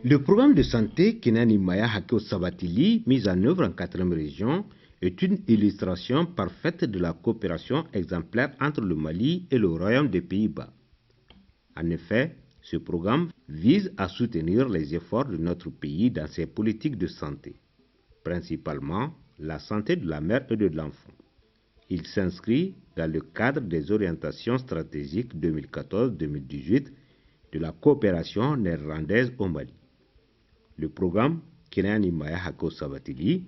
Le programme de santé Kinani Maya Hakeo Sabatili, mis en œuvre en 4e région, est une illustration parfaite de la coopération exemplaire entre le Mali et le Royaume des Pays-Bas. En effet, ce programme vise à soutenir les efforts de notre pays dans ses politiques de santé, principalement la santé de la mère et de l'enfant. Il s'inscrit dans le cadre des orientations stratégiques 2014-2018 de la coopération néerlandaise au Mali. Le programme Kinani Maya Hakeo Sabatili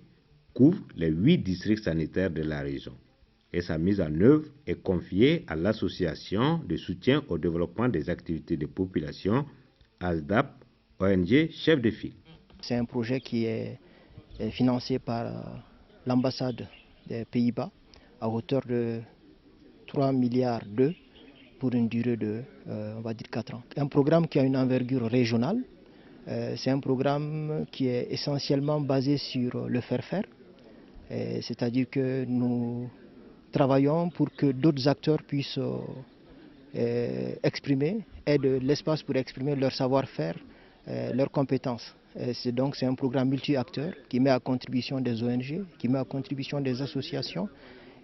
couvre les 8 districts sanitaires de la région et sa mise en œuvre est confiée à l'Association de soutien au développement des activités de population, ASDAP, ONG chef de file. C'est un projet qui est financé par l'ambassade des Pays-Bas à hauteur de 3 milliards d'euros pour une durée de, on va dire, 4 ans. Un programme qui a une envergure régionale. C'est un programme qui est essentiellement basé sur le faire-faire, c'est-à-dire que nous travaillons pour que d'autres acteurs puissent exprimer, aient de l'espace pour exprimer leur savoir-faire, leurs compétences. C'est un programme multi-acteurs qui met à contribution des ONG, qui met à contribution des associations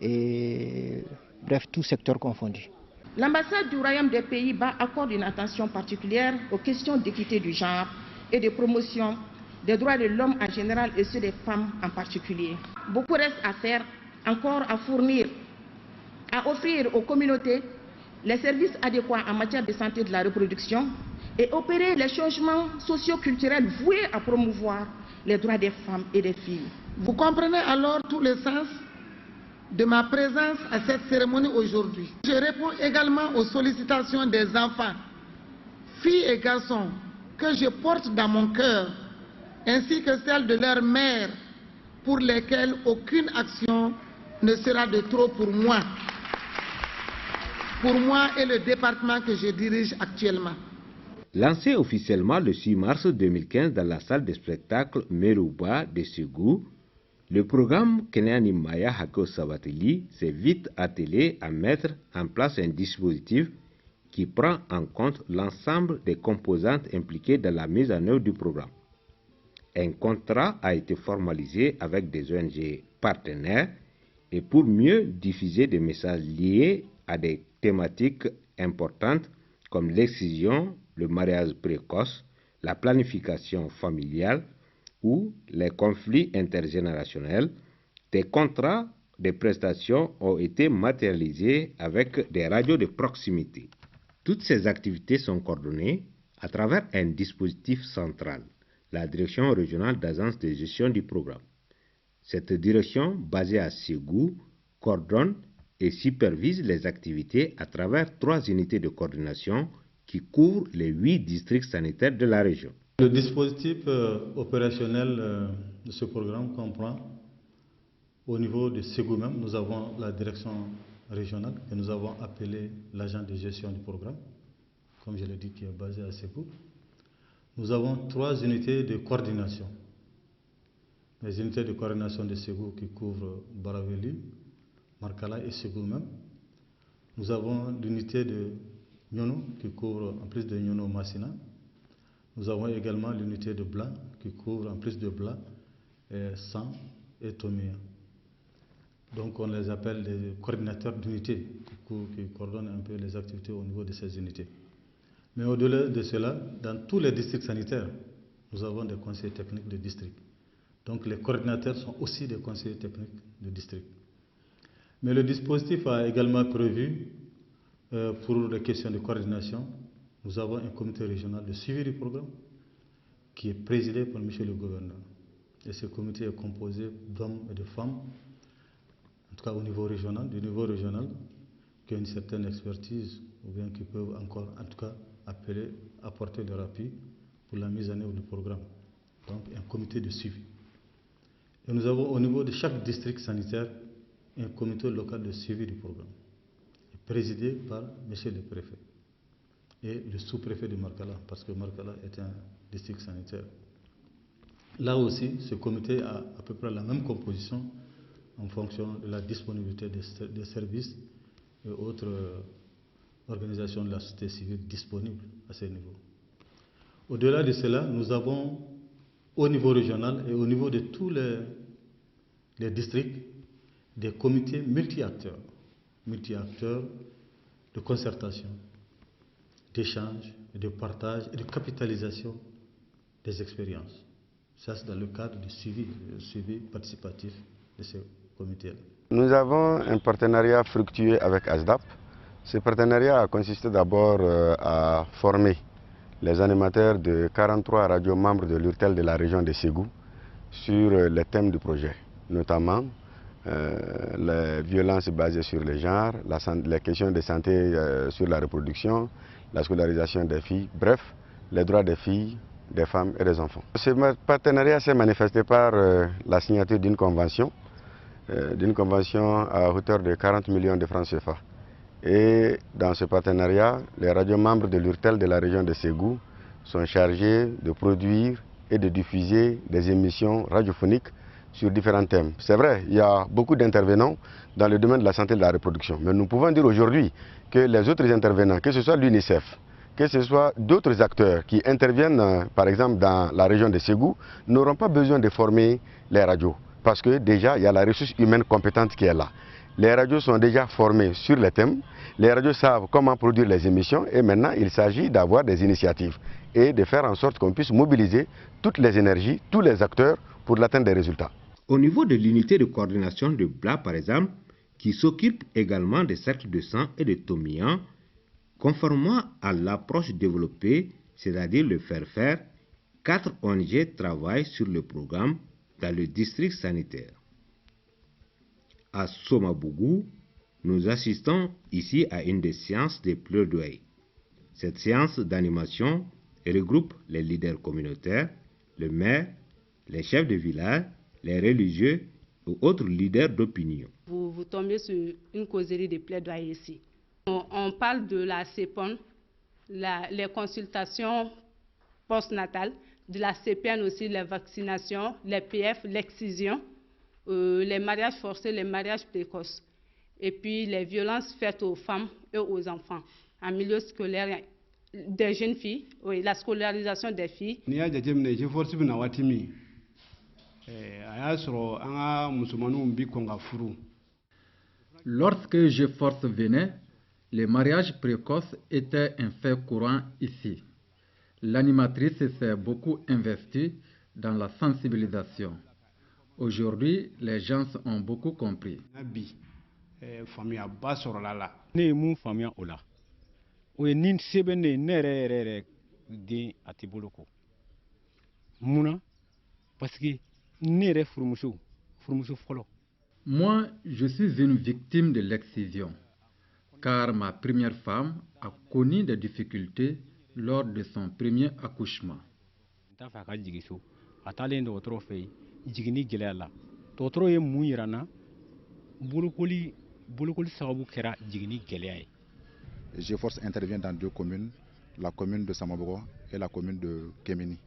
et bref, tout secteur confondu. L'ambassade du Royaume des Pays-Bas accorde une attention particulière aux questions d'équité du genre et de promotion des droits de l'homme en général et ceux des femmes en particulier. Beaucoup reste à faire, encore à fournir, à offrir aux communautés les services adéquats en matière de santé de la reproduction et opérer les changements socio-culturels voués à promouvoir les droits des femmes et des filles. Vous comprenez alors tout le sens de ma présence à cette cérémonie aujourd'hui. Je réponds également aux sollicitations des enfants, filles et garçons, que je porte dans mon cœur, ainsi que celles de leurs mères, pour lesquelles aucune action ne sera de trop pour moi et le département que je dirige actuellement. Lancé officiellement le 6 mars 2015 dans la salle de spectacle Merouba de Ségou, le programme Kinani Maya Hakeo Sabatili s'est vite attelé à mettre en place un dispositif qui prend en compte l'ensemble des composantes impliquées dans la mise en œuvre du programme. Un contrat a été formalisé avec des ONG partenaires et pour mieux diffuser des messages liés à des thématiques importantes comme l'excision, le mariage précoce, la planification familiale ou les conflits intergénérationnels, des contrats de prestations ont été matérialisés avec des radios de proximité. Toutes ces activités sont coordonnées à travers un dispositif central, la Direction régionale d'agence de gestion du programme. Cette direction, basée à Ségou, coordonne et supervise les activités à travers 3 unités de coordination qui couvrent les 8 districts sanitaires de la région. Le dispositif opérationnel de ce programme comprend, au niveau de Ségou même, nous avons la direction régionale que nous avons appelée l'agent de gestion du programme, comme je l'ai dit, qui est basé à Ségou. Nous avons 3 unités de coordination. Les unités de coordination de Ségou qui couvrent Baraveli, Markala et Ségou même. Nous avons l'unité de Nyono qui couvre en plus de Nyono Massina. Nous avons également l'unité de Bla qui couvre en plus de Bla, San et Tomia. Donc on les appelle des coordinateurs d'unités qui coordonnent un peu les activités au niveau de ces unités. Mais au-delà de cela, dans tous les districts sanitaires, nous avons des conseillers techniques de district. Donc les coordinateurs sont aussi des conseillers techniques de district. Mais le dispositif a également prévu, pour les questions de coordination, nous avons un comité régional de suivi du programme qui est présidé par M. le gouverneur. Et ce comité est composé d'hommes et de femmes, en tout cas au niveau régional, du niveau régional, qui ont une certaine expertise ou bien qui peuvent encore, en tout cas, apporter leur appui pour la mise en œuvre du programme. Donc un comité de suivi. Et nous avons au niveau de chaque district sanitaire un comité local de suivi du programme, présidé par M. le préfet et le sous-préfet de Markala, parce que Markala est un district sanitaire. Là aussi, ce comité a à peu près la même composition en fonction de la disponibilité des services et autres organisations de la société civile disponibles à ce niveau. Au-delà de cela, nous avons au niveau régional et au niveau de tous les districts des comités multi-acteurs de concertation, d'échange, de partage et de capitalisation des expériences. Ça, c'est dans le cadre du suivi participatif de ces comités-là. Nous avons un partenariat fructueux avec ASDAP. Ce partenariat a consisté d'abord à former les animateurs de 43 radios membres de l'URTEL de la région de Ségou sur les thèmes du projet, notamment les violences basées sur le genre, les questions de santé sur la reproduction, la scolarisation des filles, bref, les droits des filles, des femmes et des enfants. Ce partenariat s'est manifesté par la signature d'une convention à hauteur de 40 millions de francs CFA. Et dans ce partenariat, les radios membres de l'URTEL de la région de Ségou sont chargés de produire et de diffuser des émissions radiophoniques sur différents thèmes. C'est vrai, il y a beaucoup d'intervenants dans le domaine de la santé et de la reproduction. Mais nous pouvons dire aujourd'hui que les autres intervenants, que ce soit l'UNICEF, que ce soit d'autres acteurs qui interviennent par exemple dans la région de Ségou, n'auront pas besoin de former les radios. Parce que déjà, il y a la ressource humaine compétente qui est là. Les radios sont déjà formées sur les thèmes, les radios savent comment produire les émissions et maintenant il s'agit d'avoir des initiatives et de faire en sorte qu'on puisse mobiliser toutes les énergies, tous les acteurs pour l'atteinte des résultats. Au niveau de l'unité de coordination de BLA, par exemple, qui s'occupe également des cercles de sang et de Tomian, conformément à l'approche développée, c'est-à-dire le faire-faire, 4 ONG travaillent sur le programme dans le district sanitaire. À Somabougou, nous assistons ici à une des séances de plaidoyer. Cette séance d'animation regroupe les leaders communautaires, le maire, les chefs de village, les religieux ou autres leaders d'opinion. Vous tombez sur une causerie de plaidoyer ici. On parle de la CEPON, les consultations postnatales, de la CPN aussi, les vaccinations, les PF, l'excision, les mariages forcés, les mariages précoces, et puis les violences faites aux femmes et aux enfants en milieu scolaire des jeunes filles, oui, la scolarisation des filles. Lorsque GeForce venait, les mariages précoces étaient un fait courant ici. L'animatrice s'est beaucoup investie dans la sensibilisation. Aujourd'hui, les gens ont beaucoup compris. Moi, je suis une victime de l'excision, car ma première femme a connu des difficultés lors de son premier accouchement. GeForce intervient dans 2 communes, la commune de Samabogo et la commune de Kémini.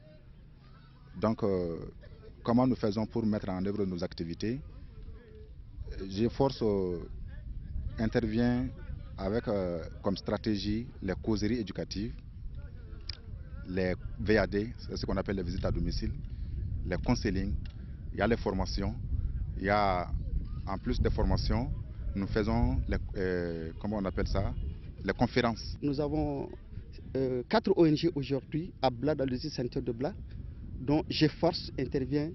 Donc, comment nous faisons pour mettre en œuvre nos activités? GeForce intervient avec comme stratégie les causeries éducatives, les VAD, c'est ce qu'on appelle les visites à domicile, les counseling, il y a les formations, il y a en plus des formations, nous faisons comment on appelle ça, les conférences. Nous avons 4 ONG aujourd'hui à Bla, dans le district sanitaire de Bla, dont GeForce intervient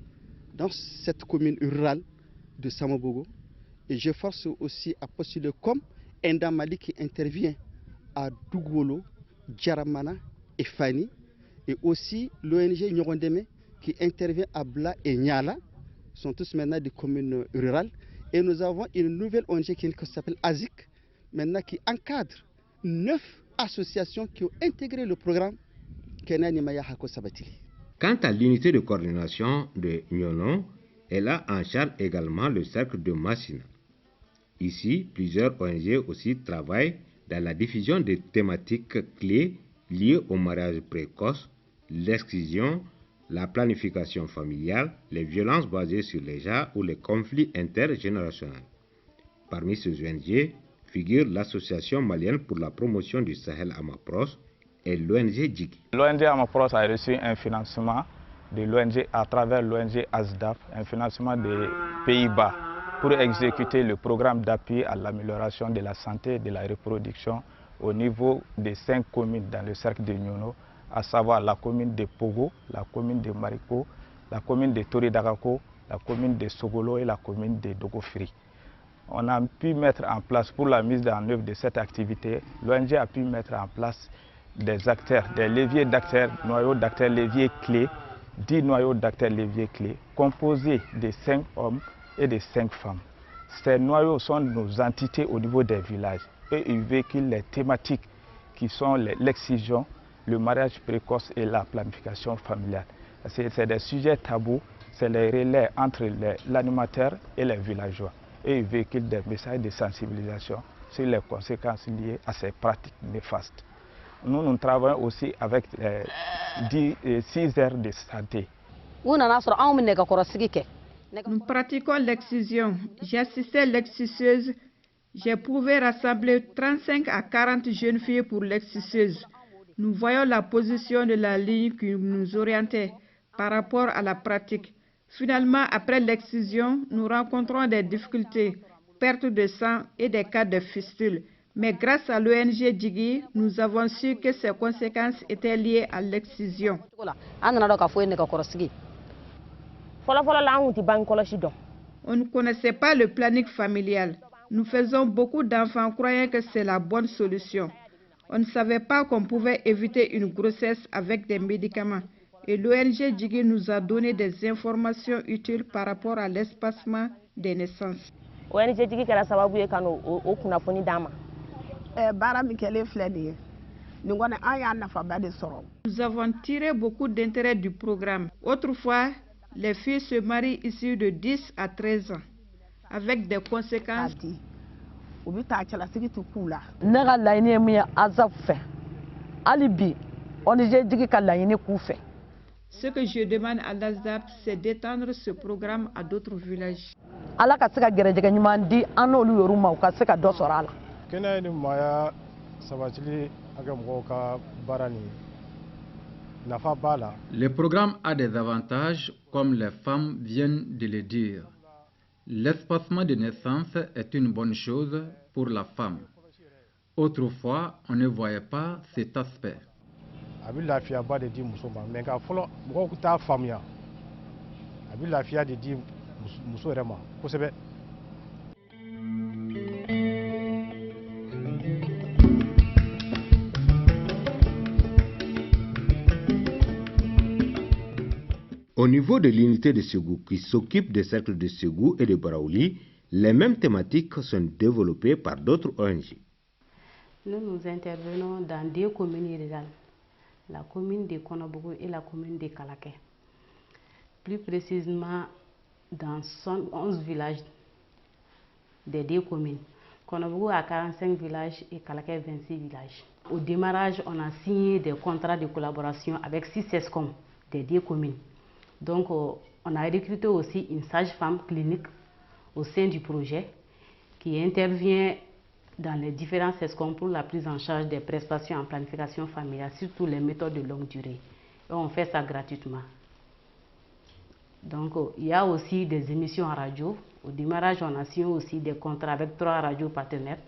dans cette commune rurale de Samabogo. Et GeForce aussi a postulé comme Endamali qui intervient à Dougolo, Djaramana et Fani. Et aussi l'ONG Nyorondeme qui intervient à Bla et Nyala, sont tous maintenant des communes rurales. Et nous avons une nouvelle ONG qui s'appelle ASIC, maintenant qui encadre 9 associations qui ont intégré le programme Kenani Maya Hako Sabatili. Quant à l'unité de coordination de Nyonon, elle a en charge également le cercle de Massina. Ici, plusieurs ONG aussi travaillent dans la diffusion des thématiques clés liées au mariage précoce, l'excision, la planification familiale, les violences basées sur les genres ou les conflits intergénérationnels. Parmi ces ONG figure l'Association malienne pour la promotion du Sahel Amapros est l'ONG Djigui. L'ONG Amapros a reçu un financement de l'ONG à travers l'ONG ASDAF, un financement des Pays-Bas pour exécuter le programme d'appui à l'amélioration de la santé et de la reproduction au niveau des 5 communes dans le cercle de Nyono, à savoir la commune de Pogo, la commune de Mariko, la commune de Toridagako, la commune de Sogolo et la commune de Dogofri. On a pu mettre en place, pour la mise en œuvre de cette activité, l'ONG a pu mettre en place des acteurs, des leviers d'acteurs, noyaux d'acteurs leviers clés, 10 noyaux d'acteurs leviers clés, composés de 5 hommes et de 5 femmes. Ces noyaux sont nos entités au niveau des villages et ils véhiculent les thématiques qui sont l'excision, le mariage précoce et la planification familiale. C'est des sujets tabous, c'est les relais entre l'animateur et les villageois. Et ils véhiculent des messages de sensibilisation sur les conséquences liées à ces pratiques néfastes. Nous travaillons aussi avec 6 aires de santé. Nous pratiquons l'excision. J'ai assisté à l'exciseuse. J'ai prouvé rassembler 35 à 40 jeunes filles pour l'exciseuse. Nous voyons la position de la ligne qui nous orientait par rapport à la pratique. Finalement, après l'excision, nous rencontrons des difficultés, perte de sang et des cas de fistule. Mais grâce à l'ONG Djigui, nous avons su que ces conséquences étaient liées à l'excision. On ne connaissait pas le planning familial. Nous faisons beaucoup d'enfants croyant que c'est la bonne solution. On ne savait pas qu'on pouvait éviter une grossesse avec des médicaments. Et l'ONG Djigui nous a donné des informations utiles par rapport à l'espacement des naissances. Nous avons tiré beaucoup d'intérêt du programme. Autrefois, les filles se marient ici de 10 à 13 ans, avec des conséquences. Ce que je demande à l'ASDAP, c'est d'étendre ce programme à d'autres villages. Le programme a des avantages, comme les femmes viennent de le dire. L'espacement de naissance est une bonne chose pour la femme. Autrefois, on ne voyait pas cet aspect. Au niveau de l'unité de Ségou qui s'occupe des cercles de Ségou et de Baraouli, les mêmes thématiques sont développées par d'autres ONG. Nous intervenons dans 2 communes rurales, la commune de Konobougou et la commune de Kalaké. Plus précisément dans 11 villages des 2 communes. Konobougou a 45 villages et Kalaké 26 villages. Au démarrage, on a signé des contrats de collaboration avec 6 SESCOM des 2 communes. Donc, on a recruté aussi une sage-femme clinique au sein du projet qui intervient dans les différents SESCOM pour la prise en charge des prestations en planification familiale, surtout les méthodes de longue durée. Et on fait ça gratuitement. Donc, il y a aussi des émissions en radio. Au démarrage, on a signé aussi des contrats avec 3 radios partenaires,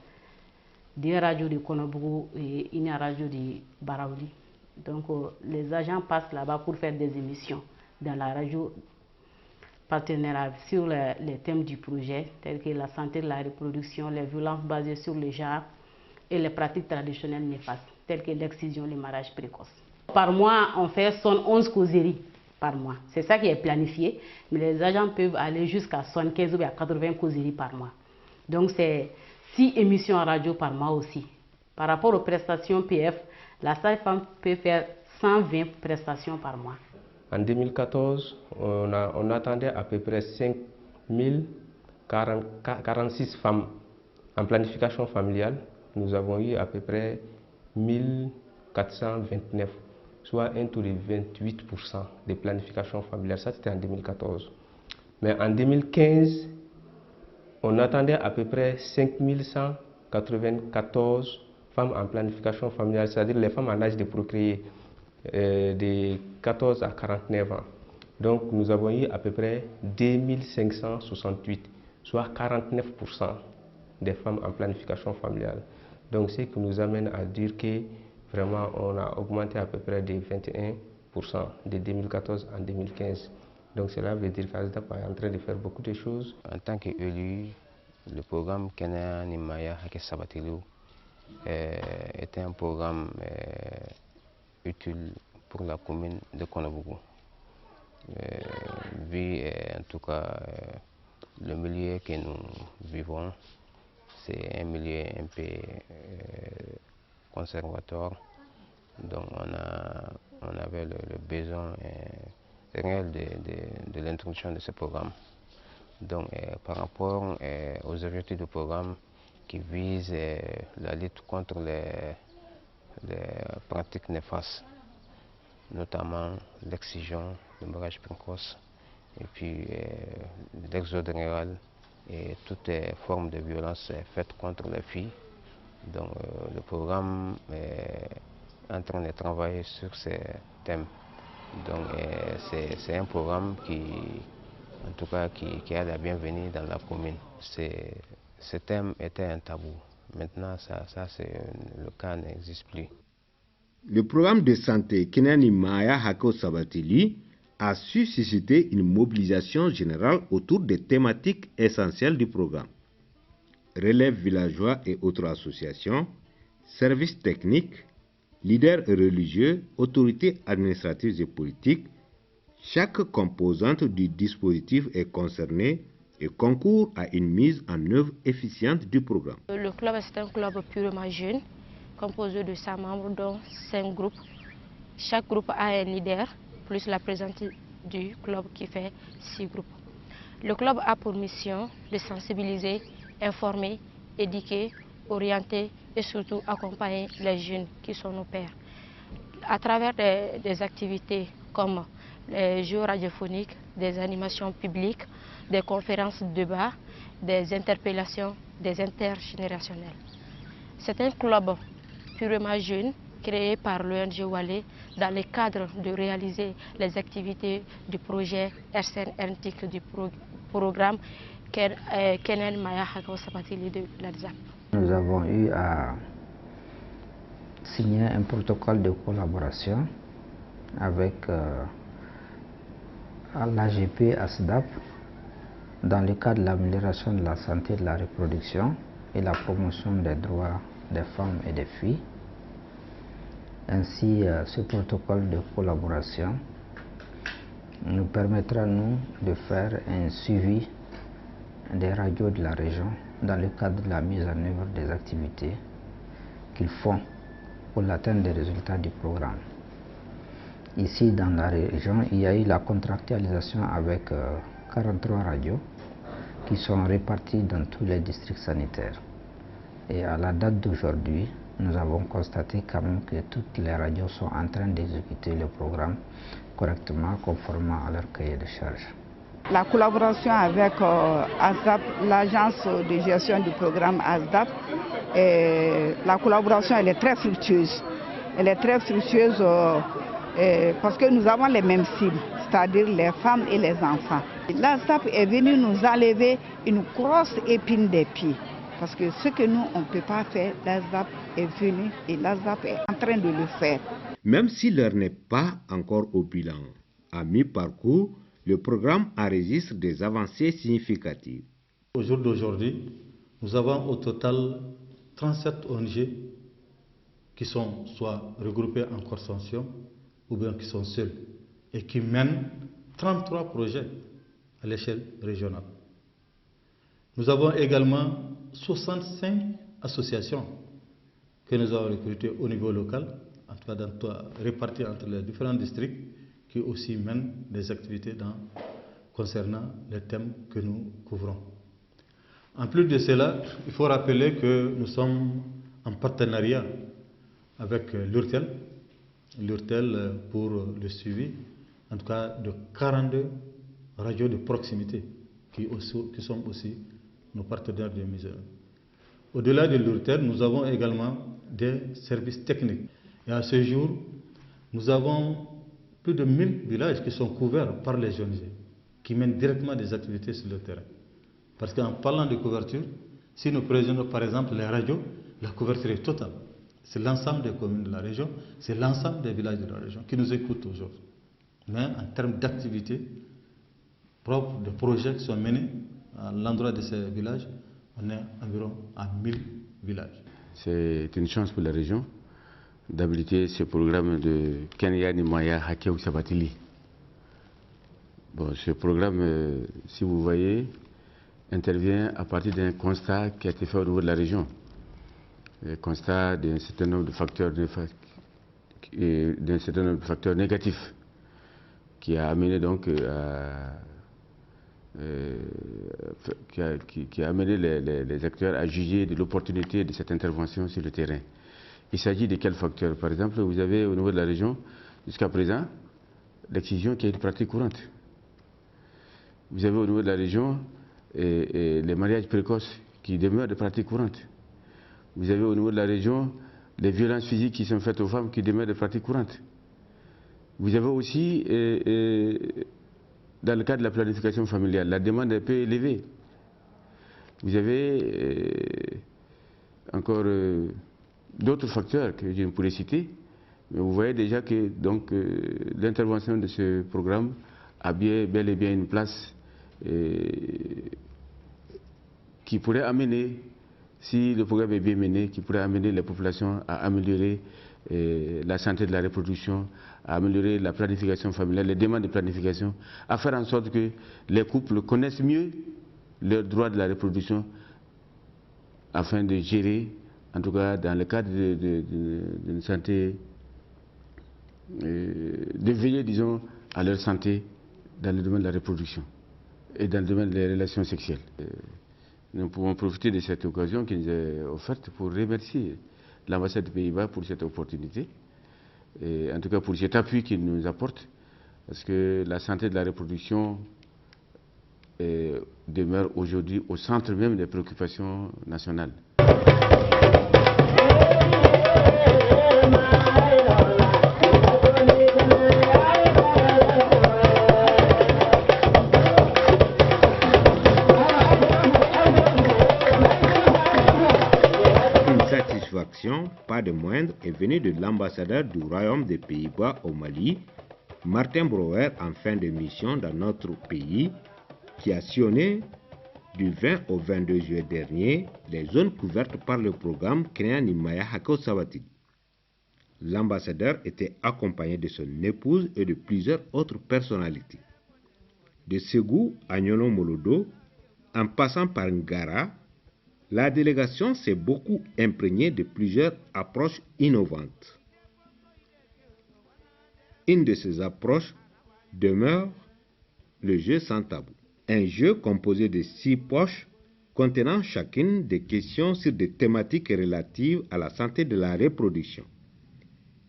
2 radios de Konobougou et une radio de Baraouli. Donc, les agents passent là-bas pour faire des émissions dans la radio partenariat sur les thèmes du projet, tels que la santé de la reproduction, les violences basées sur le genre et les pratiques traditionnelles néfastes, telles que l'excision, le mariage précoce. Par mois, on fait 11 causeries par mois. C'est ça qui est planifié, mais les agents peuvent aller jusqu'à 75 ou à 80 causeries par mois. Donc, c'est 6 émissions en radio par mois aussi. Par rapport aux prestations PF, la sage-femme peut faire 120 prestations par mois. En 2014, on attendait à peu près 5046 femmes en planification familiale. Nous avons eu à peu près 1429, soit un taux de 28% de planification familiale. Ça, c'était en 2014. Mais en 2015, on attendait à peu près 5194 femmes en planification familiale, c'est-à-dire les femmes en âge de procréer, de 14 à 49 ans. Donc nous avons eu à peu près 2568, soit 49% des femmes en planification familiale. Donc ce qui nous amène à dire que vraiment on a augmenté à peu près de 21% de 2014 en 2015. Donc cela veut dire qu'ASDAP est en train de faire beaucoup de choses. En tant qu'élu, le programme Kenya Nimaya Hake Sabatilou était un programme utile pour la commune de Konobougou. Vu en tout cas le milieu que nous vivons, c'est un milieu un peu conservateur, donc on avait le besoin réel de l'introduction de ce programme. Donc par rapport aux objectifs du programme qui visent la lutte contre les pratiques néfastes, notamment l'excision, le mariage précoce, et puis l'exode rural et toutes les formes de violence faites contre les filles. Donc le programme est en train de travailler sur ces thèmes. Donc c'est un programme qui, en tout cas, qui a la bienvenue dans la commune. Ce thème était un tabou. Maintenant, ça le cas n'existe plus. Le programme de santé Kenya Nimaya Hake Sabatili a su susciter une mobilisation générale autour des thématiques essentielles du programme. Relève villageois et autres associations, services techniques, leaders religieux, autorités administratives et politiques, chaque composante du dispositif est concernée et concourt à une mise en œuvre efficiente du programme. Le club est un club purement jeune, composé de 100 membres, dont 5 groupes. Chaque groupe a un leader, plus la présidente du club qui fait 6 groupes. Le club a pour mission de sensibiliser, informer, éduquer, orienter et surtout accompagner les jeunes qui sont nos pères. À travers des activités comme les jeux radiophoniques, des animations publiques, des conférences de débat, des interpellations, des intergénérationnels. C'est un club purement jeune, créé par l'ONG Wale dans le cadre de réaliser les activités du projet RCN du programme Kenya Nimaya Hake Sabatili de l'ASDAP. Nous avons eu à signer un protocole de collaboration avec l'AGP ASDAP dans le cadre de l'amélioration de la santé et de la reproduction et la promotion des droits des femmes et des filles. Ainsi, ce protocole de collaboration nous permettra, nous, de faire un suivi des radios de la région dans le cadre de la mise en œuvre des activités qu'ils font pour l'atteinte des résultats du programme. Ici, dans la région, il y a eu la contractualisation avec 43 radios qui sont réparties dans tous les districts sanitaires. Et à la date d'aujourd'hui, nous avons constaté quand même que toutes les radios sont en train d'exécuter le programme correctement, conformément à leur cahier de charges. La collaboration avec ASDAP, l'agence de gestion du programme ASDAP, la collaboration elle est très fructueuse. Elle est très fructueuse parce que nous avons les mêmes cibles, c'est-à-dire les femmes et les enfants. L'ASDAP est venu nous enlever une grosse épine des pieds. Parce que ce que nous, on ne peut pas faire, l'ASDAP est venu et l'ASDAP est en train de le faire. Même si l'heure n'est pas encore au bilan, à mi-parcours, le programme enregistre des avancées significatives. Au jour d'aujourd'hui, nous avons au total 37 ONG qui sont soit regroupées en consortium ou bien qui sont seules et qui mènent 33 projets à l'échelle régionale. Nous avons également 65 associations que nous avons recrutées au niveau local, en tout cas réparties entre les différents districts, qui aussi mènent des activités concernant les thèmes que nous couvrons. En plus de cela, il faut rappeler que nous sommes en partenariat avec l'URTEL pour le suivi, en tout cas de 42 radios de proximité qui sont aussi nos partenaires de mise. Au-delà de l'URTEL, nous avons également des services techniques. Et à ce jour, nous avons plus de 1000 villages qui sont couverts par les ONG, qui mènent directement des activités sur le terrain. Parce qu'en parlant de couverture, si nous prenons par exemple les radios, la couverture est totale. C'est l'ensemble des communes de la région, c'est l'ensemble des villages de la région qui nous écoutent aujourd'hui. Mais en termes d'activités propres, de projets qui sont menés à l'endroit de ces villages, on est environ à 1000 villages. C'est une chance pour la région d'habiliter ce programme de Kenya Nimaya Hakeu Sabatili. Bon, ce programme, si vous voyez, intervient à partir d'un constat qui a été fait au niveau de la région. Le constat d'un certain nombre de facteurs, négatifs qui a amené donc qui a amené les acteurs à juger de l'opportunité de cette intervention sur le terrain. Il s'agit de quels facteurs? Par exemple, vous avez au niveau de la région, jusqu'à présent, l'excision qui est une pratique courante. Vous avez au niveau de la région les mariages précoces qui demeurent des pratiques courantes. Vous avez au niveau de la région les violences physiques qui sont faites aux femmes qui demeurent des pratiques courantes. Vous avez aussi, dans le cadre de la planification familiale, la demande est peu élevée. Vous avez encore d'autres facteurs que je ne pourrais citer, mais vous voyez déjà que l'intervention de ce programme a bel et bien une place qui pourrait amener, si le programme est bien mené, qui pourrait amener les populations à améliorer la santé de la reproduction, à améliorer la planification familiale, les demandes de planification, à faire en sorte que les couples connaissent mieux leurs droits de la reproduction afin de gérer, en tout cas dans le cadre d'une santé, de veiller, disons, à leur santé dans le domaine de la reproduction et dans le domaine des relations sexuelles. Nous pouvons profiter de cette occasion qui nous est offerte pour remercier l'ambassade des Pays-Bas pour cette opportunité, et en tout cas pour cet appui qu'il nous apporte, parce que la santé de la reproduction demeure aujourd'hui au centre même des préoccupations nationales. Pas de moindre est venue de l'ambassadeur du Royaume des Pays-Bas au Mali, Martin Brouwer, en fin de mission dans notre pays, qui a sillonné du 20 au 22 juillet dernier les zones couvertes par le programme Kenya Nimaya Hakeu Sabatili. L'ambassadeur était accompagné de son épouse et de plusieurs autres personnalités. De Ségou à Nyolo Molodo, en passant par Ngara, la délégation s'est beaucoup imprégnée de plusieurs approches innovantes. Une de ces approches demeure le jeu sans tabou. Un jeu composé de 6 poches contenant chacune des questions sur des thématiques relatives à la santé de la reproduction.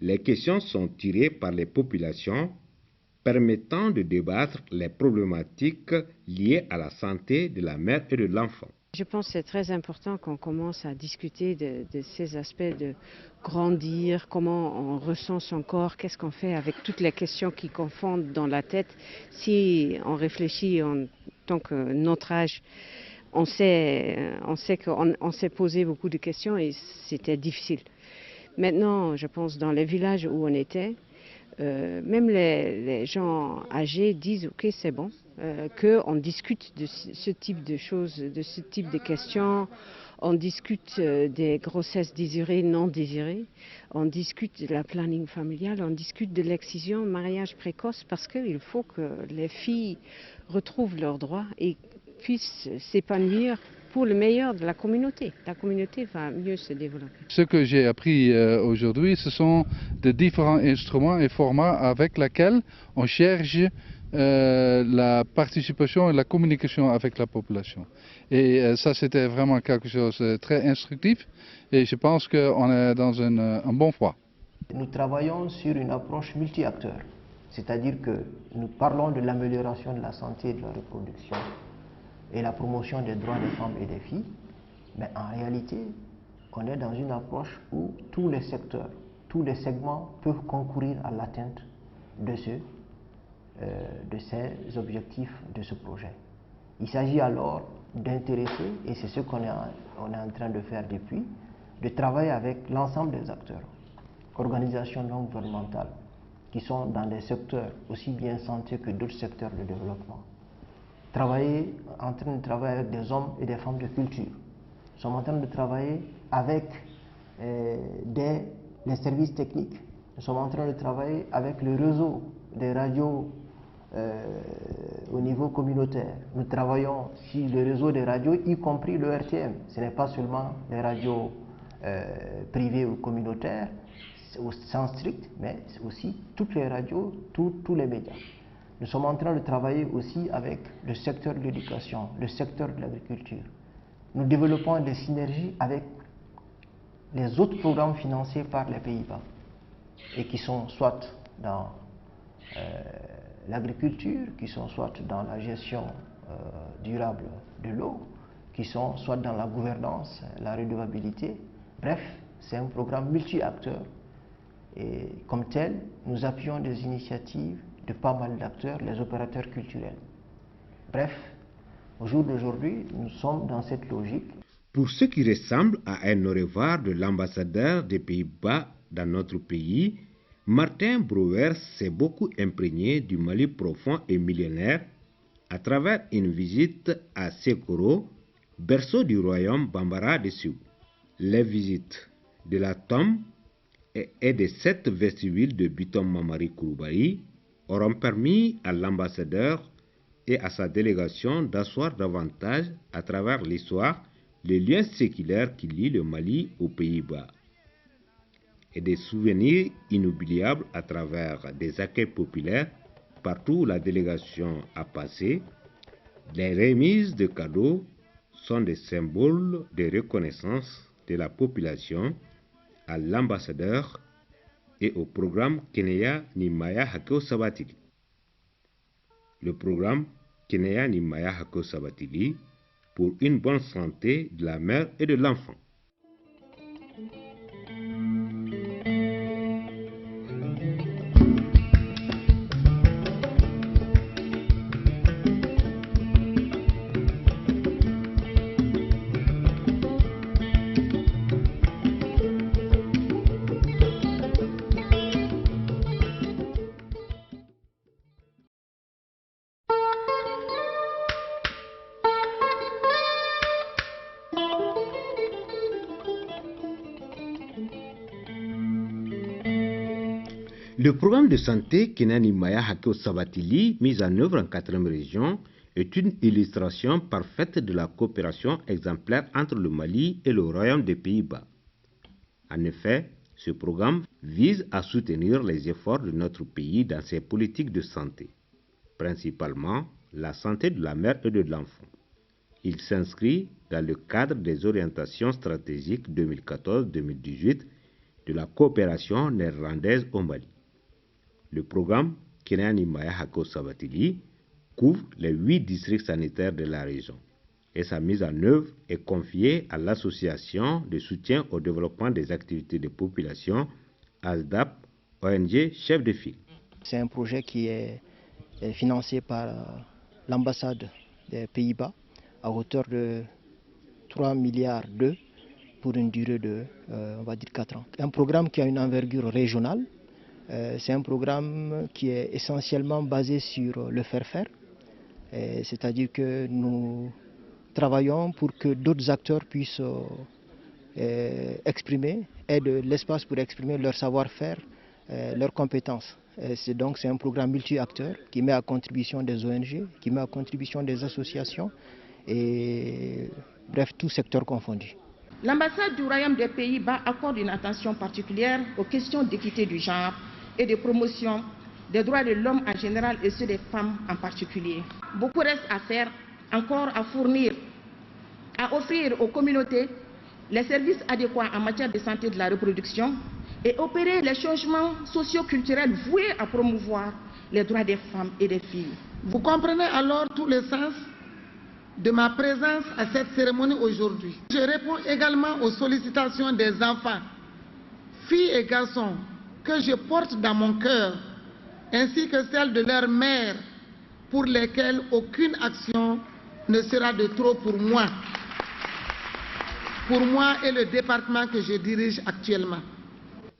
Les questions sont tirées par les populations, permettant de débattre les problématiques liées à la santé de la mère et de l'enfant. Je pense que c'est très important qu'on commence à discuter de ces aspects de grandir, comment on ressent son corps, qu'est-ce qu'on fait avec toutes les questions qui confondent dans la tête. Si on réfléchit en tant que notre âge, on sait qu'on s'est posé beaucoup de questions et c'était difficile. Maintenant, je pense dans les villages où on était, même les gens âgés disent ok, c'est bon, qu'on discute de ce type de choses, de ce type de questions. On discute des grossesses désirées, non désirées. On discute de la planning familiale, on discute de l'excision, mariage précoce, parce qu'il faut que les filles retrouvent leurs droits et puissent s'épanouir pour le meilleur de la communauté. La communauté va mieux se développer. Ce que j'ai appris aujourd'hui, ce sont de différents instruments et formats avec lesquels on cherche la participation et la communication avec la population. Et ça, c'était vraiment quelque chose de très instructif et je pense qu'on est dans un bon voie. Nous travaillons sur une approche multi-acteurs, c'est-à-dire que nous parlons de l'amélioration de la santé et de la reproduction et la promotion des droits des femmes et des filles, mais en réalité, on est dans une approche où tous les secteurs, tous les segments peuvent concourir à l'atteinte de ces objectifs de ce projet. Il s'agit alors d'intéresser, et c'est ce qu'on est en train de faire depuis, de travailler avec l'ensemble des acteurs, organisations non gouvernementales, qui sont dans des secteurs aussi bien santé que d'autres secteurs de développement. En train de travailler avec des hommes et des femmes de culture. Nous sommes en train de travailler avec les services techniques. Nous sommes en train de travailler avec le réseau des radios au niveau communautaire. Nous travaillons sur le réseau des radios, y compris le RTM. Ce n'est pas seulement les radios privées ou communautaires, au sens strict, mais aussi toutes les radios, tous les médias. Nous sommes en train de travailler aussi avec le secteur de l'éducation, le secteur de l'agriculture. Nous développons des synergies avec les autres programmes financés par les Pays-Bas et qui sont soit dans l'agriculture, qui sont soit dans la gestion durable de l'eau, qui sont soit dans la gouvernance, la redevabilité. Bref, c'est un programme multi-acteurs et comme tel, nous appuyons des initiatives de pas mal d'acteurs, les opérateurs culturels. Bref, au jour d'aujourd'hui, nous sommes dans cette logique. Pour ce qui ressemble à un au revoir de l'ambassadeur des Pays-Bas dans notre pays, Martin Brouwer s'est beaucoup imprégné du Mali profond et millénaire à travers une visite à Sekoro, berceau du royaume Bambara de Ségou. Les visites de la tombe et des 7 vestibules de Bitom Mamari Koulibaly auront permis à l'ambassadeur et à sa délégation d'asseoir davantage à travers l'histoire les liens séculaires qui lient le Mali aux Pays-Bas et des souvenirs inoubliables à travers des accueils populaires partout où la délégation a passé. Les remises de cadeaux sont des symboles de reconnaissance de la population à l'ambassadeur et au programme Keneya Nimaya Hakeo Sabatili. Le programme Keneya Nimaya Hakeo Sabatili pour une bonne santé de la mère et de l'enfant. Le programme de santé Keneya Nimaya Hakeo Sabatili, mis en œuvre en 4e région, est une illustration parfaite de la coopération exemplaire entre le Mali et le Royaume des Pays-Bas. En effet, ce programme vise à soutenir les efforts de notre pays dans ses politiques de santé, principalement la santé de la mère et de l'enfant. Il s'inscrit dans le cadre des orientations stratégiques 2014-2018 de la coopération néerlandaise au Mali. Le programme Keneya Nimaya Hakeo Sabatili couvre les 8 districts sanitaires de la région et sa mise en œuvre est confiée à l'Association de soutien au développement des activités de population, ASDAP, ONG chef de file. C'est un projet qui est financé par l'ambassade des Pays-Bas à hauteur de 3 milliards d'euros pour une durée de, on va dire, 4 ans. Un programme qui a une envergure régionale. C'est un programme qui est essentiellement basé sur le faire-faire, c'est-à-dire que nous travaillons pour que d'autres acteurs puissent exprimer, aient de l'espace pour exprimer leur savoir-faire, leurs compétences. C'est un programme multi-acteurs qui met à contribution des ONG, qui met à contribution des associations, et bref, tout secteur confondu. L'ambassade du Royaume des Pays-Bas accorde une attention particulière aux questions d'équité du genre et de promotion des droits de l'homme en général et ceux des femmes en particulier. Beaucoup reste à faire, encore à fournir, à offrir aux communautés les services adéquats en matière de santé de la reproduction et opérer les changements socio-culturels voués à promouvoir les droits des femmes et des filles. Vous comprenez alors tout le sens de ma présence à cette cérémonie aujourd'hui. Je réponds également aux sollicitations des enfants, filles et garçons, que je porte dans mon cœur, ainsi que celles de leurs mères, pour lesquelles aucune action ne sera de trop pour moi et le département que je dirige actuellement.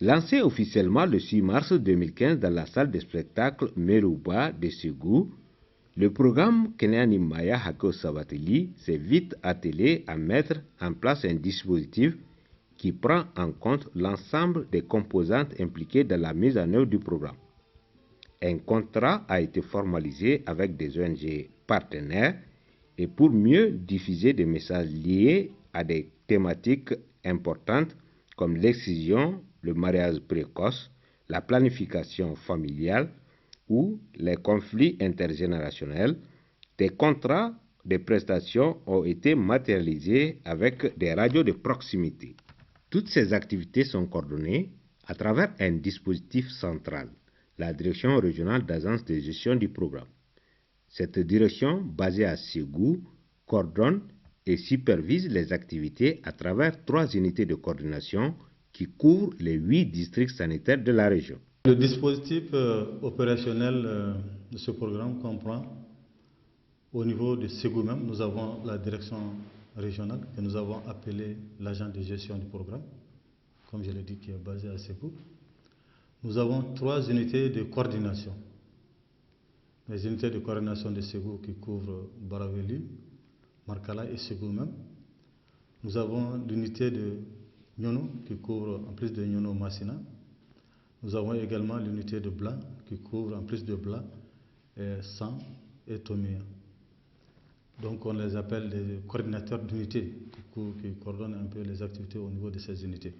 Lancé officiellement le 6 mars 2015 dans la salle de spectacle Merouba de Ségou, le programme Keneani Maya Hako Sabateli s'est vite attelé à mettre en place un dispositif qui prend en compte l'ensemble des composantes impliquées dans la mise en œuvre du programme. Un contrat a été formalisé avec des ONG partenaires et pour mieux diffuser des messages liés à des thématiques importantes comme l'excision, le mariage précoce, la planification familiale ou les conflits intergénérationnels, des contrats de prestations ont été matérialisés avec des radios de proximité. Toutes ces activités sont coordonnées à travers un dispositif central, la Direction régionale d'agence de gestion du programme. Cette direction, basée à Ségou, coordonne et supervise les activités à travers 3 unités de coordination qui couvrent les 8 districts sanitaires de la région. Le dispositif opérationnel de ce programme comprend, au niveau de Ségou même, nous avons la direction régionale que nous avons appelée l'agent de gestion du programme, comme je l'ai dit, qui est basé à Ségou. Nous avons 3 unités de coordination. Les unités de coordination de Ségou qui couvrent Baraveli, Markala et Ségou même. Nous avons l'unité de Nyono qui couvre en plus de Nyono Massina. Nous avons également l'unité de Bla qui couvre en plus de Bla, San et Tomia. Donc on les appelle les coordinateurs d'unités qui coordonnent un peu les activités au niveau de ces unités.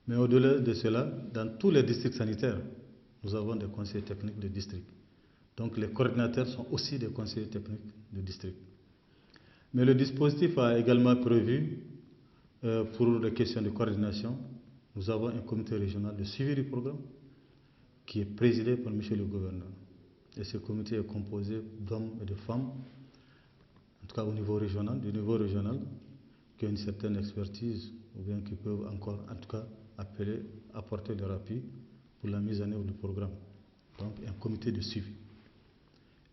Mais au-delà de cela, dans tous les districts sanitaires, nous avons des conseillers techniques de district. Donc les coordinateurs sont aussi des conseillers techniques de district. Mais le dispositif a également prévu, pour les questions de coordination, nous avons un comité régional de suivi du programme qui est présidé par M. le gouverneur. Et ce comité est composé d'hommes et de femmes, en tout cas au niveau régional, qui ont une certaine expertise ou bien qui peuvent encore, en tout cas, apporter leur appui pour la mise en œuvre du programme. Donc un comité de suivi.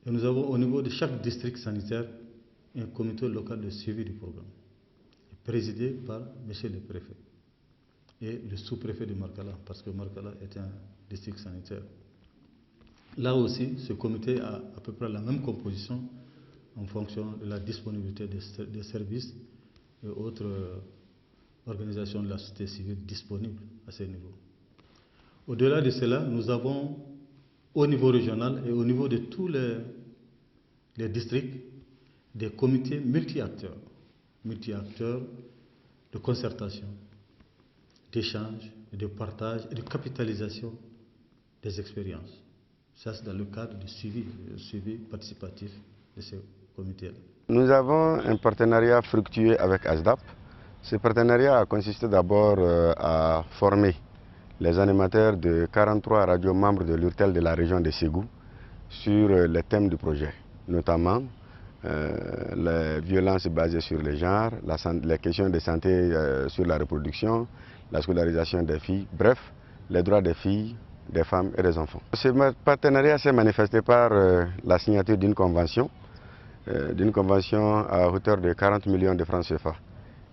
Et nous avons au niveau de chaque district sanitaire un comité local de suivi du programme, présidé par M. le préfet et le sous-préfet de Markala, parce que Markala est un district sanitaire. Là aussi, ce comité a à peu près la même composition en fonction de la disponibilité des services et autres organisations de la société civile disponibles à ce niveau. Au-delà de cela, nous avons au niveau régional et au niveau de tous les districts des comités multi-acteurs de concertation, d'échange, de partage et de capitalisation des expériences. Ça, c'est dans le cadre du suivi participatif de ces comités-là. Nous avons un partenariat fructueux avec ASDAP. Ce partenariat a consisté d'abord à former les animateurs de 43 radios membres de l'URTEL de la région de Ségou sur les thèmes du projet, notamment les violences basées sur le genre, les questions de santé sur la reproduction, la scolarisation des filles, bref, les droits des filles, des femmes et des enfants. Ce partenariat s'est manifesté par la signature d'une convention à hauteur de 40 millions de francs CFA.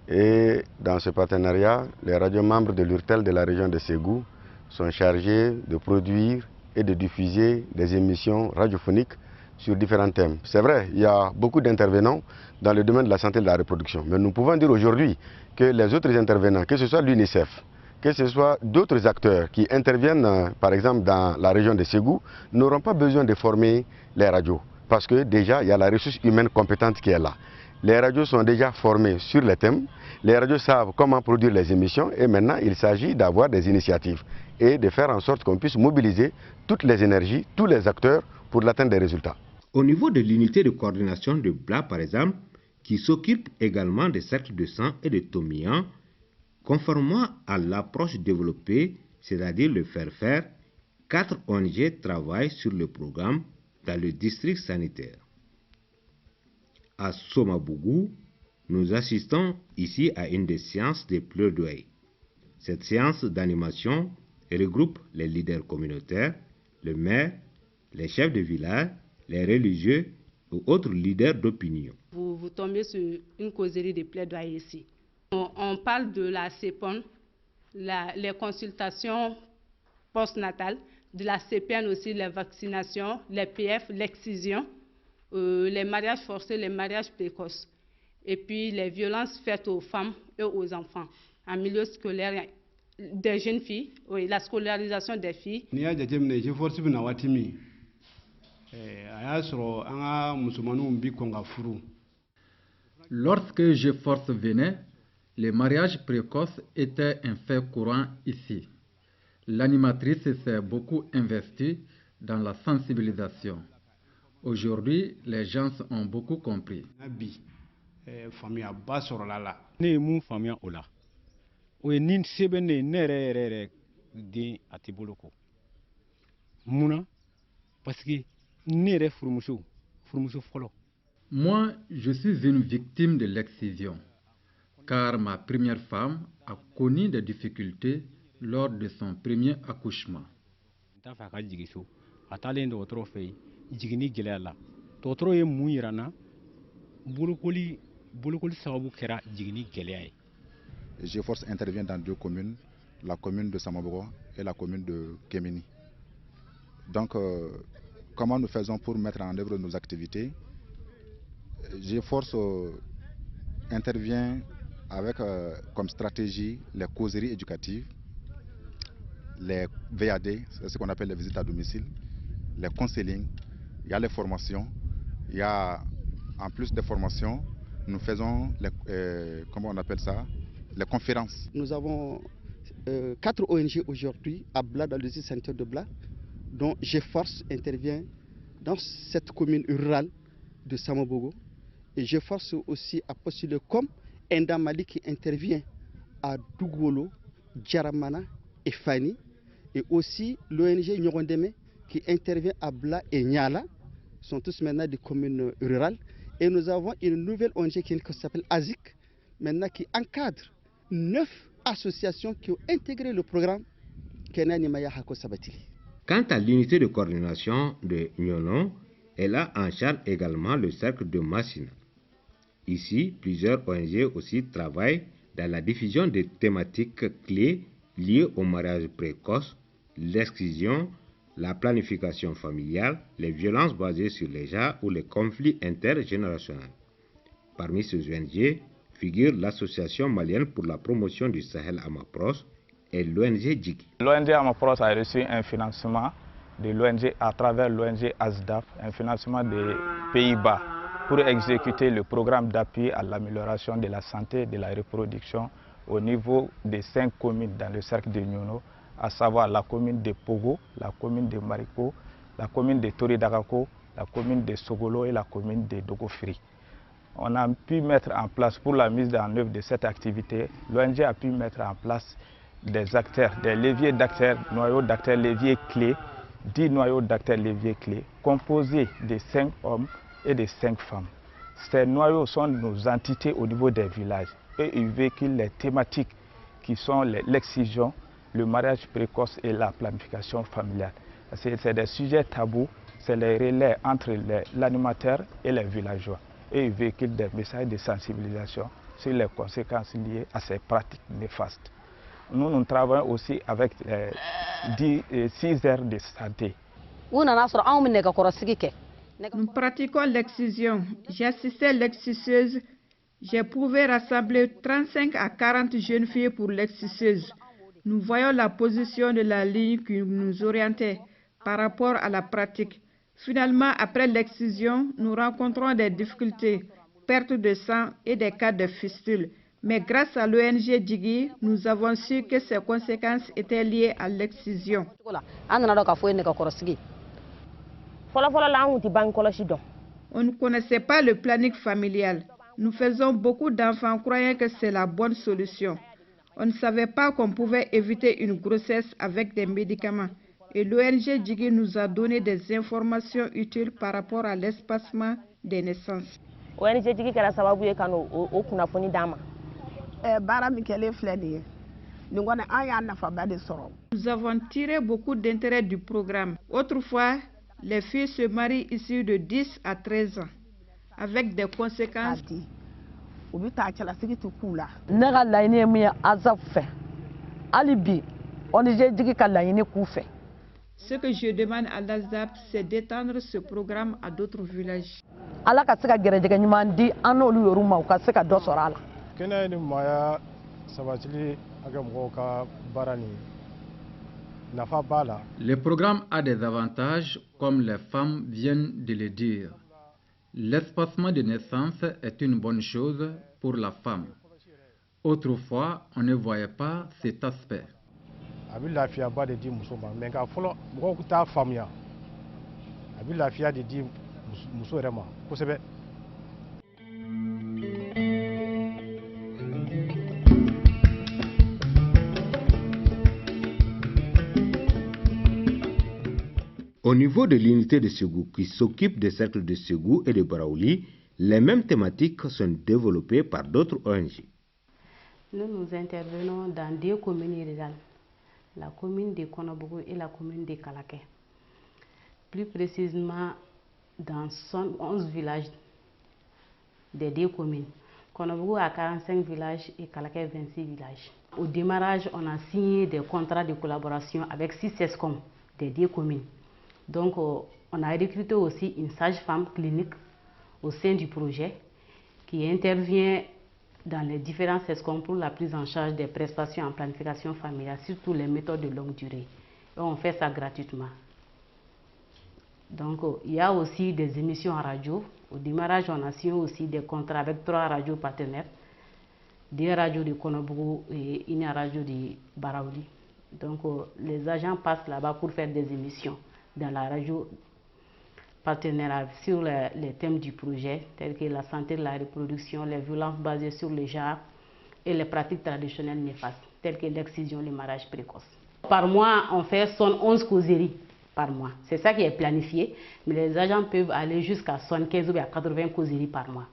Et dans ce partenariat, les radios membres de l'URTEL de la région de Ségou sont chargées de produire et de diffuser des émissions radiophoniques sur différents thèmes. C'est vrai, il y a beaucoup d'intervenants dans le domaine de la santé et de la reproduction. Mais nous pouvons dire aujourd'hui que les autres intervenants, que ce soit l'UNICEF, que ce soit d'autres acteurs qui interviennent, par exemple, dans la région de Ségou, n'auront pas besoin de former les radios. Parce que déjà, il y a la ressource humaine compétente qui est là. Les radios sont déjà formées sur les thèmes. Les radios savent comment produire les émissions. Et maintenant, il s'agit d'avoir des initiatives et de faire en sorte qu'on puisse mobiliser toutes les énergies, tous les acteurs pour l'atteinte des résultats. Au niveau de l'unité de coordination de BLA, par exemple, qui s'occupe également des cercles de sang et de Tomian, conformément à l'approche développée, c'est-à-dire le faire-faire, 4 ONG travaillent sur le programme dans le district sanitaire. À Somabougou, nous assistons ici à une des séances de plaidoyer. Cette séance d'animation regroupe les leaders communautaires, le maire, les chefs de village, les religieux ou autres leaders d'opinion. Vous tombez sur une causerie de plaidoyer ici. On parle de la CEPON, les consultations postnatales, de la CPN aussi, les vaccinations, les PF, l'excision, les mariages forcés, les mariages précoces, et puis les violences faites aux femmes et aux enfants en milieu scolaire, des jeunes filles, oui, la scolarisation des filles. Lorsque GeForce venait, les mariages précoces étaient un fait courant ici. L'animatrice s'est beaucoup investie dans la sensibilisation. Aujourd'hui, les gens ont beaucoup compris. Moi, je suis une victime de l'excision, car ma première femme a connu des difficultés lors de son premier accouchement. GeForce intervient dans 2 communes, la commune de Samabogo et la commune de Kéméni. Donc, comment nous faisons pour mettre en œuvre nos activités? GeForce intervient avec comme stratégie les causeries éducatives, les VAD, c'est ce qu'on appelle les visites à domicile, les counseling, il y a les formations, il y a en plus des formations, nous faisons les, comment on appelle ça, les conférences. Nous avons 4 ONG aujourd'hui à Bla, dans le centre de Bla, dont GeForce intervient dans cette commune rurale de Samabogo. Et GeForce aussi a postulé comme Enda Mali qui intervient à Dougolo, Djaramana et Fani. Et aussi l'ONG Nyorondeme qui intervient à Bla et Nyala, sont tous maintenant des communes rurales. Et nous avons une nouvelle ONG qui s'appelle ASIC, maintenant qui encadre 9 associations qui ont intégré le programme Kenani Maya Hako Sabatili. Quant à l'unité de coordination de Nyonon, elle a en charge également le cercle de Massina. Ici, plusieurs ONG aussi travaillent dans la diffusion des thématiques clés liées au mariage précoce, l'excision, la planification familiale, les violences basées sur les genres ou les conflits intergénérationnels. Parmi ces ONG figure l'Association malienne pour la promotion du Sahel Amapros et l'ONG Djiki. L'ONG Amapros a reçu un financement de l'ONG à travers l'ONG ASDAF, un financement des Pays-Bas pour exécuter le programme d'appui à l'amélioration de la santé et de la reproduction au niveau des 5 communes dans le cercle de Nyono, à savoir la commune de Pogo, la commune de Mariko, la commune de Toridagako, la commune de Sogolo et la commune de Dogofri. On a pu mettre en place, pour la mise en œuvre de cette activité, l'ONG a pu mettre en place des acteurs, des leviers d'acteurs, noyaux d'acteurs leviers clés, 10 noyaux d'acteurs leviers clés, composés de 5 hommes et de 5 femmes. Ces noyaux sont nos entités au niveau des villages et ils véhiculent les thématiques qui sont l'excision, le mariage précoce et la planification familiale. C'est des sujets tabous, c'est les relais entre l'animateur et les villageois. Et ils véhiculent des messages de sensibilisation sur les conséquences liées à ces pratiques néfastes. Nous travaillons aussi avec 6 aires de santé. Nous pratiquons l'excision. J'ai assisté à l'exciseuse. J'ai prouvé rassembler 35 à 40 jeunes filles pour l'exciseuse. Nous voyons la position de la ligne qui nous orientait par rapport à la pratique. Finalement, après l'excision, nous rencontrons des difficultés, perte de sang et des cas de fistule. Mais grâce à l'ONG Djigi, nous avons su que ces conséquences étaient liées à l'excision. On ne connaissait pas le planning familial. Nous faisons beaucoup d'enfants croyant que c'est la bonne solution. On ne savait pas qu'on pouvait éviter une grossesse avec des médicaments. Et l'ONG Djigi nous a donné des informations utiles par rapport à l'espacement des naissances. ONG tigi kɛra sababu ye ka o kunnafoni d'an ma. Baara min kɛlen filɛ nin ye nin kɔni an y'a nafaba de sɔrɔ. Nous avons tiré beaucoup d'intérêt du programme. Autrefois, les filles se marient ici de 10 à 13 ans, avec des conséquences. U bɛ taa cɛlasigi tu k'u la. Ne ka laɲini ye min ye ASAF fɛ, hali bi ONG tigi ka laɲini k'u fɛ. Ce que je demande à l'ASAP, c'est d'étendre ce programme à d'autres villages. Ala ka se ka gɛrɛjɛgɛ ɲuman di an n'olu yor'u ma u ka se ka dɔ sɔrɔ a la. Kɛnɛya ni maaya sabatili a kɛ mɔgɔw ka baara ni nafa b'a la. Le programme a des avantages comme les femmes viennent de le dire. L'espacement de naissance est une bonne chose pour la femme. Autrefois, on ne voyait pas cet aspect. A bɛ lafiyaba de di muso ma mais nka fɔlɔ mɔgɔw t'a faamuya a bɛ lafiya de di muso yɛrɛ ma kosɛbɛ. Au niveau de l'unité de Ségou qui s'occupe des cercles de Ségou et de Baraouli, les mêmes thématiques sont développées par d'autres ONG. Nous nous intervenons dans 2 communes rurales, la commune de Konobougou et la commune de Kalaké. Plus précisément dans 11 villages des 2 communes. Konobougou a 45 villages et Kalaké 26 villages. Au démarrage, on a signé des contrats de collaboration avec 6 SESCOM des 2 communes. Donc, on a recruté aussi une sage-femme clinique au sein du projet qui intervient dans les différents SESCOM pour la prise en charge des prestations en planification familiale, surtout les méthodes de longue durée. Et on fait ça gratuitement. Donc, il y a aussi des émissions en radio. Au démarrage, on a signé aussi des contrats avec 3 radios partenaires, 2 radios de Konobougou et une radio de Baraouli. Donc, les agents passent là-bas pour faire des émissions dans la radio partenariat sur les thèmes du projet, tels que la santé de la reproduction, les violences basées sur le genre et les pratiques traditionnelles néfastes, telles que l'excision, le mariage précoce. Par mois, on fait 11 causeries par mois. C'est ça qui est planifié, mais les agents peuvent aller jusqu'à 75 ou à 80 causeries par mois.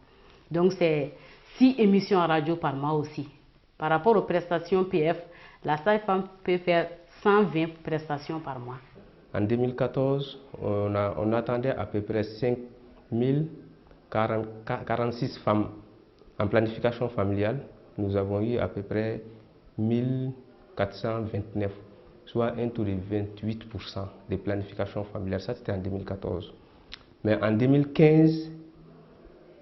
Donc c'est 6 émissions en radio par mois aussi. Par rapport aux prestations PF, la sage-femme peut faire 120 prestations par mois. En 2014, on attendait à peu près 5046 femmes en planification familiale. Nous avons eu à peu près 1429, soit un taux de 28% de planification familiale. Ça, c'était en 2014. Mais en 2015,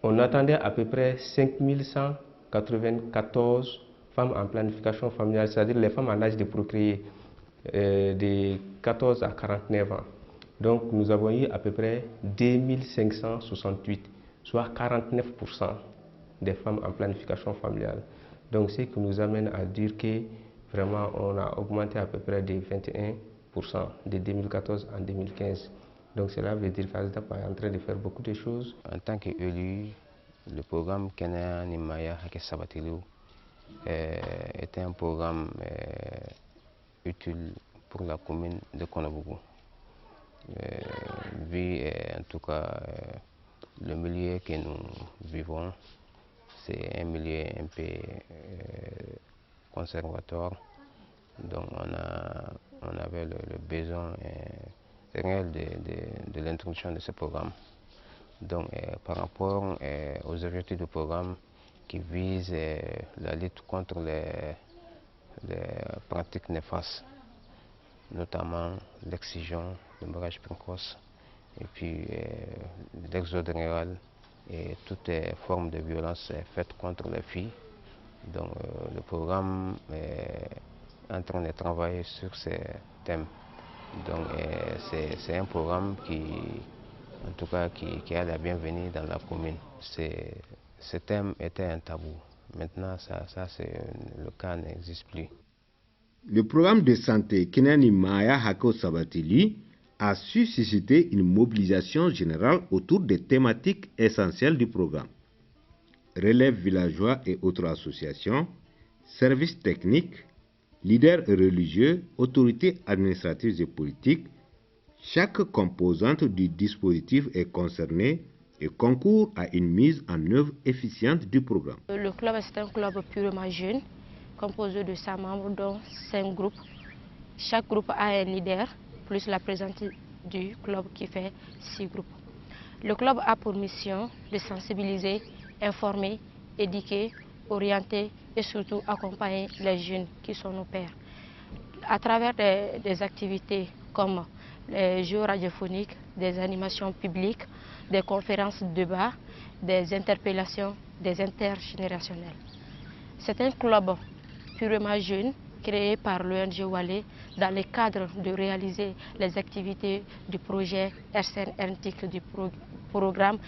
on attendait à peu près 5194 femmes en planification familiale, c'est-à-dire les femmes en âge de procréer. De 14 à 49 ans. Donc nous avons eu à peu près 2568, soit 49% des femmes en planification familiale. Donc ce qui nous amène à dire que vraiment on a augmenté à peu près de 21% de 2014 en 2015. Donc cela veut dire qu'ASDAP est en train de faire beaucoup de choses. En tant qu'élu, le programme Kenya Nimaya Hake Sabatilou était un programme utile pour la commune de Konobougou. Vu en tout cas le milieu que nous vivons, c'est un milieu un peu conservatoire. Donc on avait le besoin réel de l'introduction de ce programme. Donc par rapport aux objectifs du programme qui visent la lutte contre les pratiques néfastes, notamment l'excision, le mariage précoce, et puis l'exode rural et toutes les formes de violence faites contre les filles. Donc le programme est en train de travailler sur ces thèmes. Donc c'est un programme qui, en tout cas, qui a la bienvenue dans la commune. Ce thème était un tabou. Maintenant, le cas n'existe plus. Le programme de santé Kinani Maya Hako Sabatili a su susciter une mobilisation générale autour des thématiques essentielles du programme. Relève villageois et autres associations, services techniques, leaders religieux, autorités administratives et politiques, chaque composante du dispositif est concernée et concourt à une mise en œuvre efficiente du programme. Le club est un club purement jeune, composé de 100 membres, dont 5 groupes. Chaque groupe a un leader, plus la présidente du club qui fait 6 groupes. Le club a pour mission de sensibiliser, informer, éduquer, orienter et surtout accompagner les jeunes qui sont nos pairs. À travers des activités comme les jeux radiophoniques, des animations publiques, des conférences de débat, des interpellations, des intergénérationnels. C'est un club purement jeune créé par l'ONG Wale dans le cadre de réaliser les activités du projet RCN RNTIC du programme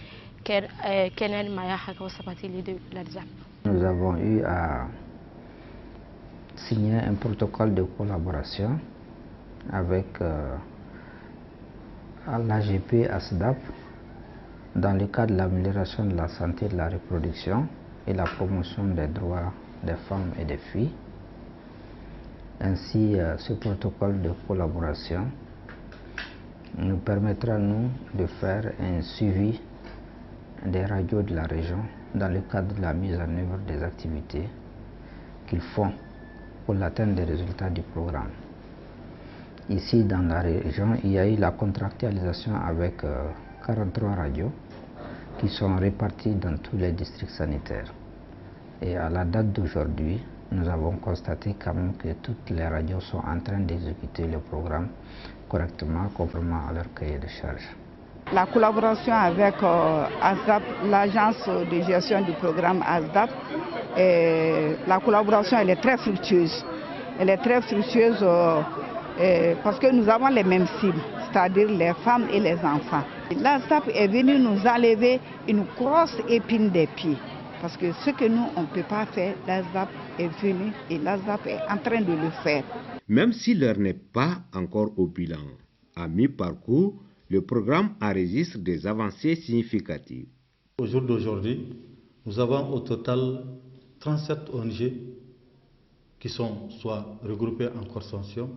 Kenen Maya Hakao Sabatili de l'ADZAP. Nous avons eu à signer un protocole de collaboration avec l'AGP ASDAP dans le cadre de l'amélioration de la santé et de la reproduction et la promotion des droits des femmes et des filles. Ainsi, ce protocole de collaboration nous permettra, nous, de faire un suivi des radios de la région dans le cadre de la mise en œuvre des activités qu'ils font pour l'atteinte des résultats du programme. Ici, dans la région, il y a eu la contractualisation avec 43 radios qui sont réparties dans tous les districts sanitaires. Et à la date d'aujourd'hui, nous avons constaté quand même que toutes les radios sont en train d'exécuter le programme correctement, conformément à leur cahier de charges. La collaboration avec ASDAP, l'agence de gestion du programme ASDAP, la collaboration elle est très fructueuse. Elle est très fructueuse parce que nous avons les mêmes cibles, c'est-à-dire les femmes et les enfants. L'ASDAP est venu nous enlever une grosse épine des pieds. Parce que ce que nous, on ne peut pas faire, l'ASDAP est venu et l'ASDAP est en train de le faire. Même si l'heure n'est pas encore au bilan, à mi-parcours, le programme enregistre des avancées significatives. Au jour d'aujourd'hui, nous avons au total 37 ONG qui sont soit regroupées en consortium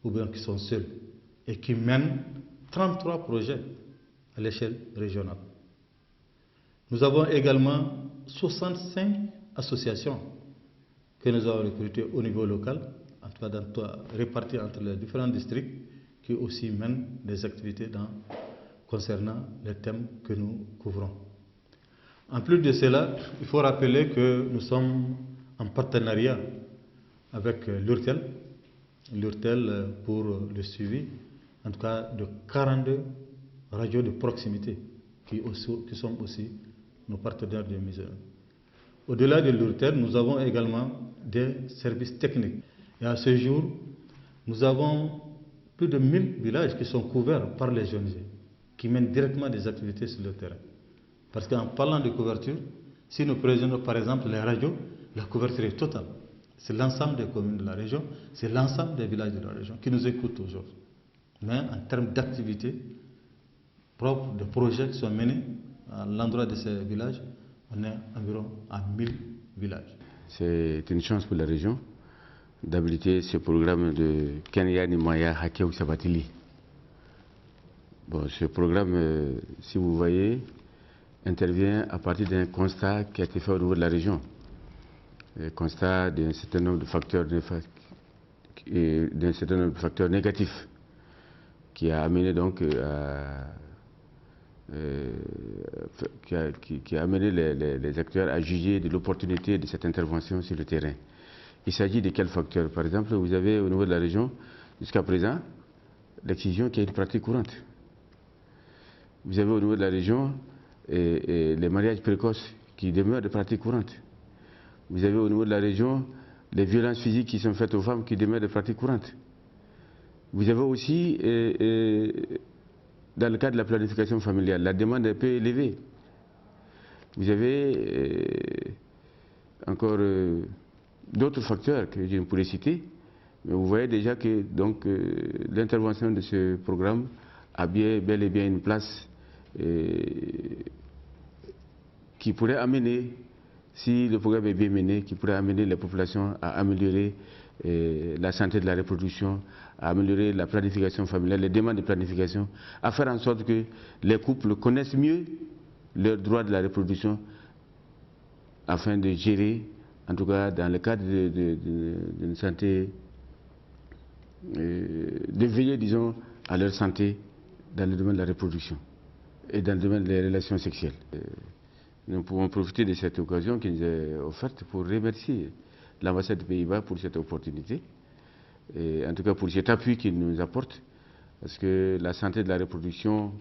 ou bien qui sont seules et qui mènent 33 projets à l'échelle régionale. Nous avons également 65 associations que nous avons recrutées au niveau local, en tout cas réparties entre les différents districts, qui aussi mènent des activités concernant les thèmes que nous couvrons. En plus de cela, il faut rappeler que nous sommes en partenariat avec l'URTEL pour le suivi, en tout cas de 42 radios de proximité qui sont aussi nos partenaires de mise en œuvre. Au-delà de l'URTEL, nous avons également des services techniques. Et à ce jour, nous avons plus de 1000 villages qui sont couverts par les ONG, qui mènent directement des activités sur le terrain. Parce qu'en parlant de couverture, si nous prenons par exemple les radios, la couverture est totale. C'est l'ensemble des communes de la région, c'est l'ensemble des villages de la région qui nous écoutent aujourd'hui. Mais en termes d'activités propres, de projets qui sont menés à l'endroit de ces villages, on est environ à 1000 villages. C'est une chance pour la région d'habiliter ce programme de Kenen Maya Hakao Sabatili. Bon, ce programme, si vous voyez, intervient à partir d'un constat qui a été fait au niveau de la région. Le constat d'un certain nombre de facteurs négatifs qui a amené donc qui a amené les acteurs à juger de l'opportunité de cette intervention sur le terrain. Il s'agit de quels facteurs? Par exemple, vous avez au niveau de la région, jusqu'à présent, l'excision qui est une pratique courante. Vous avez au niveau de la région les mariages précoces qui demeurent des pratiques courantes. Vous avez au niveau de la région les violences physiques qui sont faites aux femmes qui demeurent des pratiques courantes. Vous avez aussi, dans le cadre de la planification familiale, la demande est peu élevée. Vous avez encore d'autres facteurs que je ne pourrais citer, mais vous voyez déjà que l'intervention de ce programme a bel et bien une place qui pourrait amener, si le programme est bien mené, qui pourrait amener les populations à améliorer la santé de la reproduction, à améliorer la planification familiale, les demandes de planification, à faire en sorte que les couples connaissent mieux leur droit de la reproduction afin de gérer, en tout cas dans le cadre d'une santé, de veiller, disons, à leur santé dans le domaine de la reproduction et dans le domaine des relations sexuelles. Nous pouvons profiter de cette occasion qui nous est offerte pour remercier l'ambassade des Pays-Bas pour cette opportunité, et en tout cas pour cet appui qu'ils nous apportent, parce que la santé de la reproduction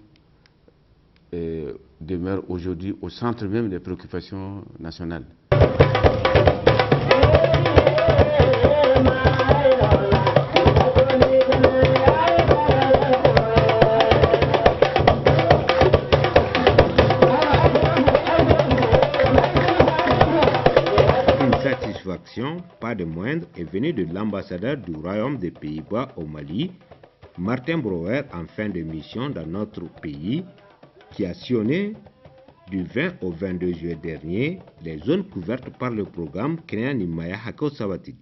demeure aujourd'hui au centre même des préoccupations nationales. Pas de moindre est venue de l'ambassadeur du Royaume des Pays-Bas au Mali, Martin Brouwer, en fin de mission dans notre pays, qui a sillonné du 20 au 22 juillet dernier les zones couvertes par le programme Kenyan Maya Hako Sabatili.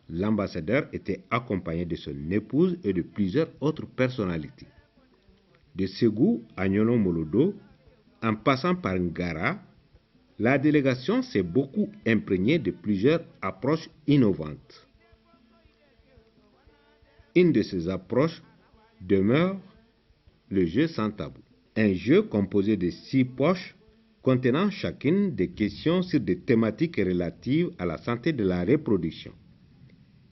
L'ambassadeur était accompagné de son épouse et de plusieurs autres personnalités. De Ségou à Nyono Molodo, en passant par Ngara, la délégation s'est beaucoup imprégnée de plusieurs approches innovantes. Une de ces approches demeure le jeu sans tabou. Un jeu composé de 6 poches contenant chacune des questions sur des thématiques relatives à la santé de la reproduction.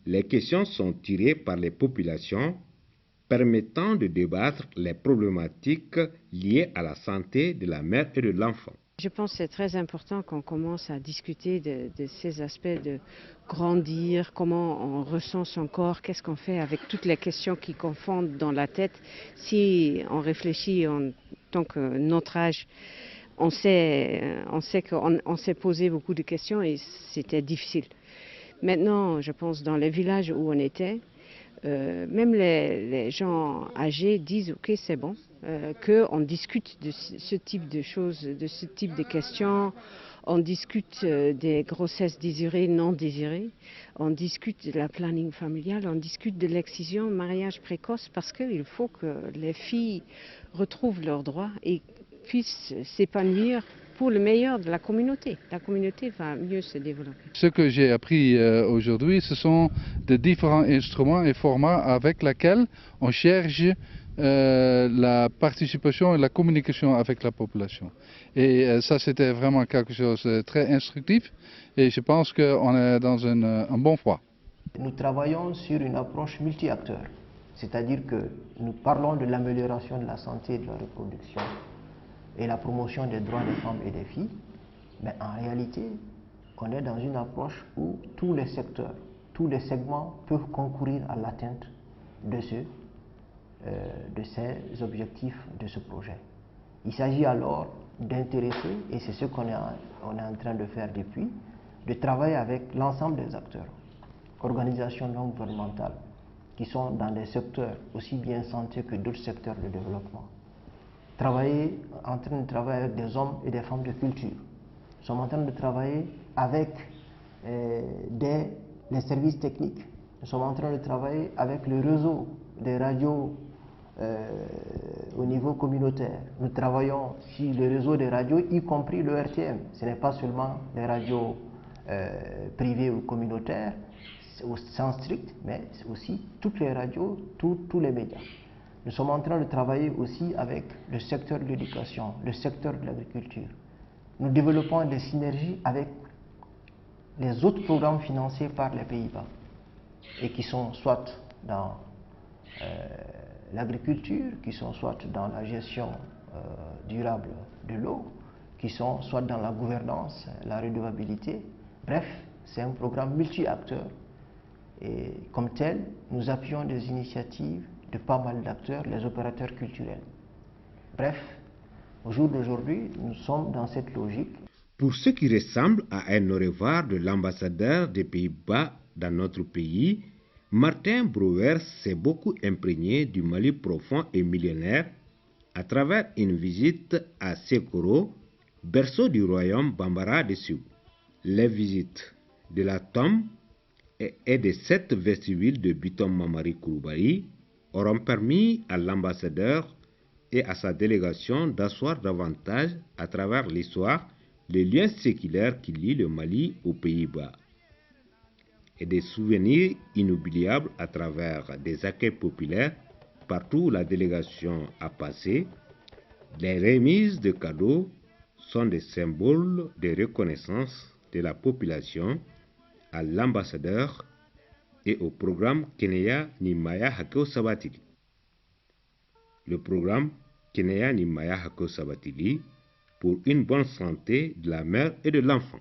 Les questions sont tirées par les populations, permettant de débattre les problématiques liées à la santé de la mère et de l'enfant. Je pense que c'est très important qu'on commence à discuter de ces aspects de grandir, comment on ressent son corps, qu'est-ce qu'on fait avec toutes les questions qui confondent dans la tête. Si on réfléchit en tant que notre âge, on sait qu'on s'est posé beaucoup de questions et c'était difficile. Maintenant, je pense dans les villages où on était, même les gens âgés disent ok, c'est bon, qu'on discute de ce type de choses, de ce type de questions. On discute des grossesses désirées, non désirées. On discute de la planning familiale, on discute de l'excision, mariage précoce, parce qu'il faut que les filles retrouvent leurs droits et puissent s'épanouir pour le meilleur de la communauté. La communauté va mieux se développer. Ce que j'ai appris aujourd'hui, ce sont de différents instruments et formats avec lesquels on cherche la participation et la communication avec la population. Et ça, c'était vraiment quelque chose de très instructif et je pense qu'on est dans un bon voie. Nous travaillons sur une approche multi-acteurs, c'est-à-dire que nous parlons de l'amélioration de la santé et de la reproduction et la promotion des droits des femmes et des filles, mais en réalité, on est dans une approche où tous les secteurs, tous les segments peuvent concourir à l'atteinte de ces objectifs de ce projet. Il s'agit alors d'intéresser, et c'est ce qu'on est en train de faire depuis, de travailler avec l'ensemble des acteurs, organisations non gouvernementales, qui sont dans des secteurs aussi bien santé que d'autres secteurs de développement. En train de travailler avec des hommes et des femmes de culture. Nous sommes en train de travailler avec les services techniques. Nous sommes en train de travailler avec le réseau des radios au niveau communautaire. Nous travaillons sur le réseau des radios, y compris le RTM. Ce n'est pas seulement les radios privées ou communautaires au sens strict, mais aussi toutes les radios, tous les médias. Nous sommes en train de travailler aussi avec le secteur de l'éducation, le secteur de l'agriculture. Nous développons des synergies avec les autres programmes financés par les Pays-Bas et qui sont soit dans l'agriculture, qui sont soit dans la gestion durable de l'eau, qui sont soit dans la gouvernance, la redevabilité. Bref, c'est un programme multi-acteurs et comme tel, nous appuyons des initiatives de pas mal d'acteurs, les opérateurs culturels. Bref, au jour d'aujourd'hui, nous sommes dans cette logique. Pour ce qui ressemble à un au revoir de l'ambassadeur des Pays-Bas dans notre pays, Martin Brouwer s'est beaucoup imprégné du Mali profond et millénaire à travers une visite à Sekoro, berceau du royaume Bambara de Ségou. Les visites de la tombe et de 7 vestibules de Bitom Mamari Koulibaly auront permis à l'ambassadeur et à sa délégation d'asseoir davantage, à travers l'histoire, les liens séculaires qui lient le Mali aux Pays-Bas et des souvenirs inoubliables à travers des accueils populaires partout où la délégation a passé. Les remises de cadeaux sont des symboles de reconnaissance de la population à l'ambassadeur et au programme Keneya Nimaya Hakeo Sabatili. Le programme Keneya Nimaya Hakeo Sabatili pour une bonne santé de la mère et de l'enfant.